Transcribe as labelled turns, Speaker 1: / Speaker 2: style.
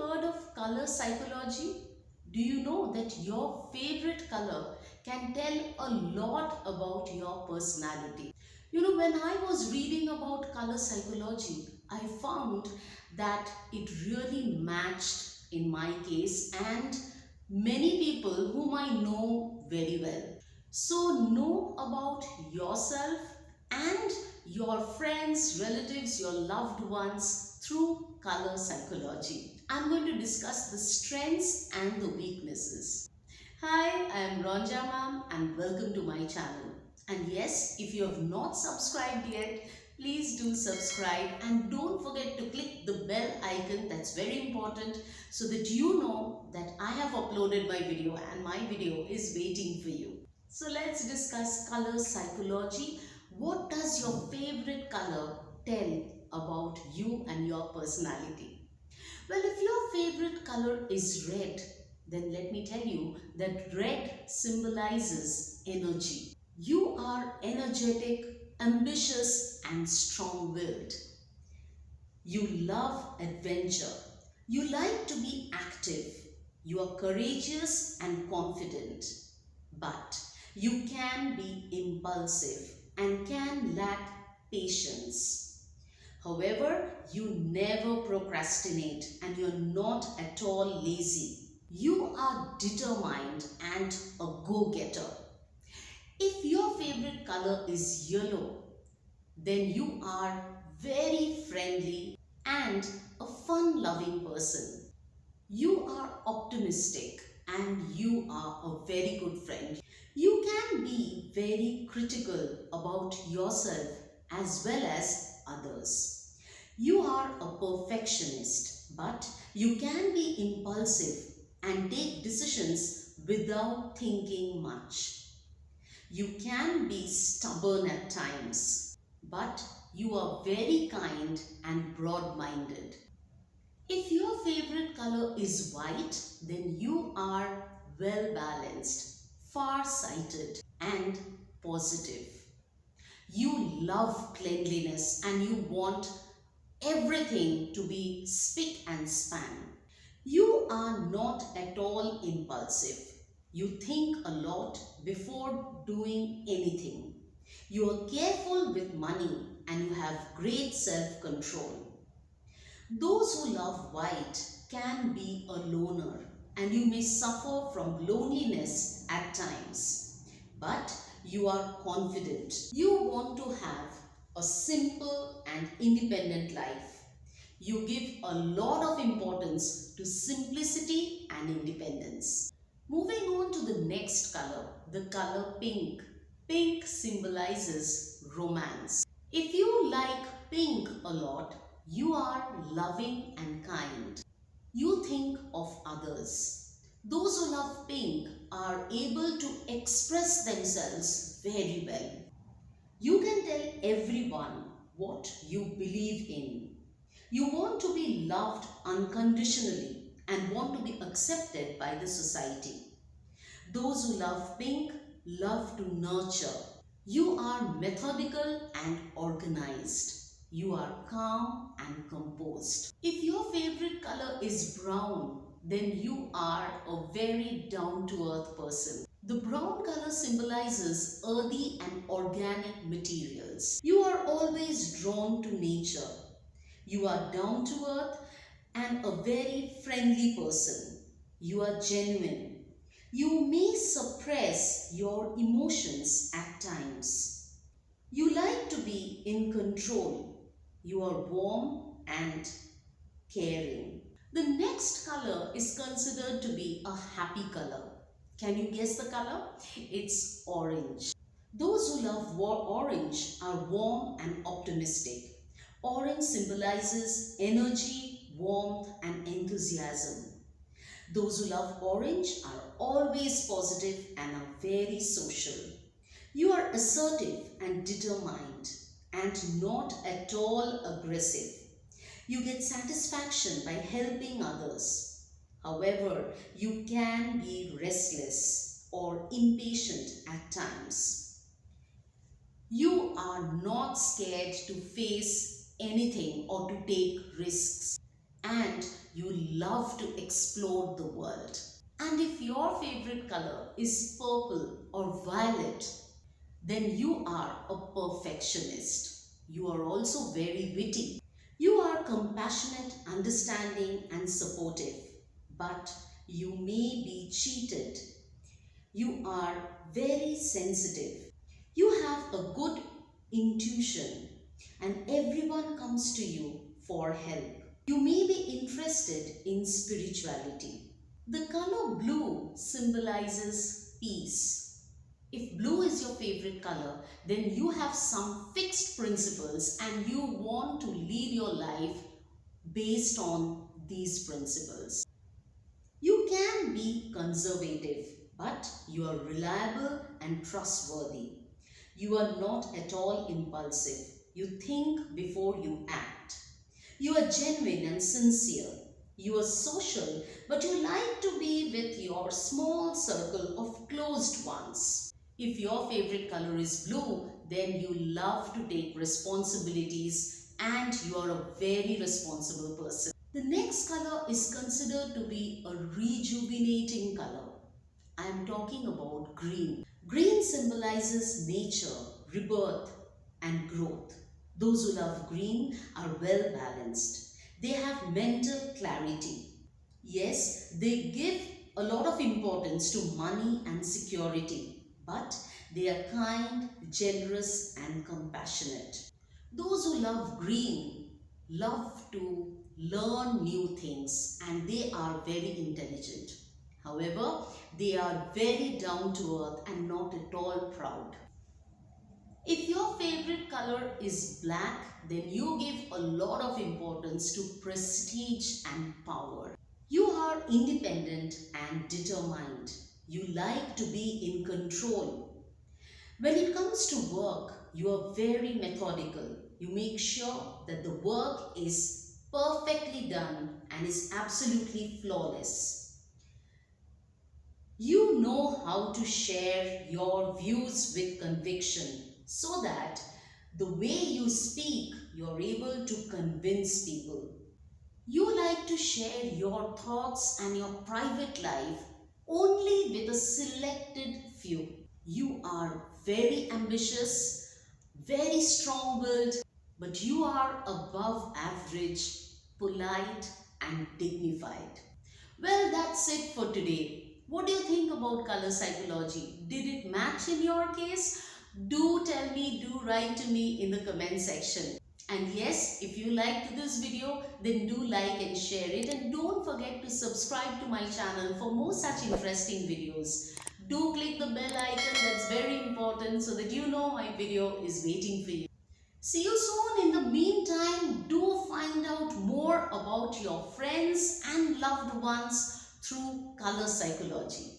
Speaker 1: heard of color psychology? Do you know that your favorite color can tell a lot about your personality? When I was reading about color psychology, I found that it really matched in my case and many people whom I know very well. So know about yourself and your friends, relatives, your loved ones through color psychology. I'm going to discuss the strengths and the weaknesses. Hi, I am Ronja ma'am and welcome to my channel. And yes, if you have not subscribed yet, please do subscribe and don't forget to click the bell icon. That's very important so that you know that I have uploaded my video and my video is waiting for you. So let's discuss color psychology. What does your favorite color tell about you and your personality? Well, if your favorite color is red, then let me tell you that red symbolizes energy. You are energetic, ambitious and strong-willed. You love adventure. You like to be active. You are courageous and confident. But you can be impulsive and can lack patience. However, you never procrastinate and you're not at all lazy. You are determined and a go-getter. If your favorite color is yellow, then you are very friendly and a fun-loving person. You are optimistic and you are a very good friend. You can be very critical about yourself as well as others. You are a perfectionist, but you can be impulsive and take decisions without thinking much. You can be stubborn at times, but you are very kind and broad-minded. If your favorite color is white, then you are well-balanced, far-sighted and positive. You love cleanliness and you want everything to be spick and span. You are not at all impulsive. You think a lot before doing anything. You are careful with money and you have great self-control. Those who love white can be a loner and you may suffer from loneliness at times. But you are confident. You want to have a simple and independent life. You give a lot of importance to simplicity and independence. Moving on to the next color, the color pink. Pink symbolizes romance. If you like pink a lot, you are loving and kind. You think of others. Those who love pink are able to express themselves very well. You can tell everyone what you believe in. You want to be loved unconditionally and want to be accepted by the society. Those who love pink love to nurture. You are methodical and organized. You are calm and composed. If your favorite color is brown, then you are a very down-to-earth person. The brown color symbolizes earthy and organic materials. You are always drawn to nature. You are down to earth and a very friendly person. You are genuine. You may suppress your emotions at times. You like to be in control. You are warm and caring. The next color is considered to be a happy color. Can you guess the color? It's orange. Those who love orange are warm and optimistic. Orange symbolizes energy, warmth and enthusiasm. Those who love orange are always positive and are very social. You are assertive and determined and not at all aggressive. You get satisfaction by helping others. However, you can be restless or impatient at times. You are not scared to face anything or to take risks. and you love to explore the world. And if your favorite color is purple or violet, then you are a perfectionist. You are also very witty. You are compassionate, understanding, and supportive. But you may be cheated. You are very sensitive. You have a good intuition, and everyone comes to you for help. You may be interested in spirituality. The color blue symbolizes peace. If blue is your favorite color, then you have some fixed principles and you want to lead your life based on these principles. You can be conservative, but you are reliable and trustworthy. You are not at all impulsive. You think before you act. You are genuine and sincere. You are social, but you like to be with your small circle of closed ones. If your favorite color is blue, then you love to take responsibilities and you are a very responsible person. The next color is considered to be a rejuvenating color. I am talking about green. Green symbolizes nature, rebirth, and growth. Those who love green are well balanced. They have mental clarity. Yes, they give a lot of importance to money and security, but they are kind, generous, and compassionate. Those who love green love to learn new things and they are very intelligent. However, they are very down to earth and not at all proud. If your favorite color is black, then you give a lot of importance to prestige and power. You are independent and determined. You like to be in control. When it comes to work, you are very methodical. You make sure that the work is perfectly done and is absolutely flawless. You know how to share your views with conviction so that the way you speak, you're able to convince people. You like to share your thoughts and your private life only with a selected few. You are very ambitious, very strong-willed, but you are above average, polite and dignified. Well, that's it for today. What do you think about color psychology? Did it match in your case? Do tell me, do write to me in the comment section. And yes, if you liked this video, then do like and share it. And don't forget to subscribe to my channel for more such interesting videos. Do click the bell icon, that's very important, so that you know my video is waiting for you. See you soon. In the meantime, do find out more about your friends and loved ones through color psychology.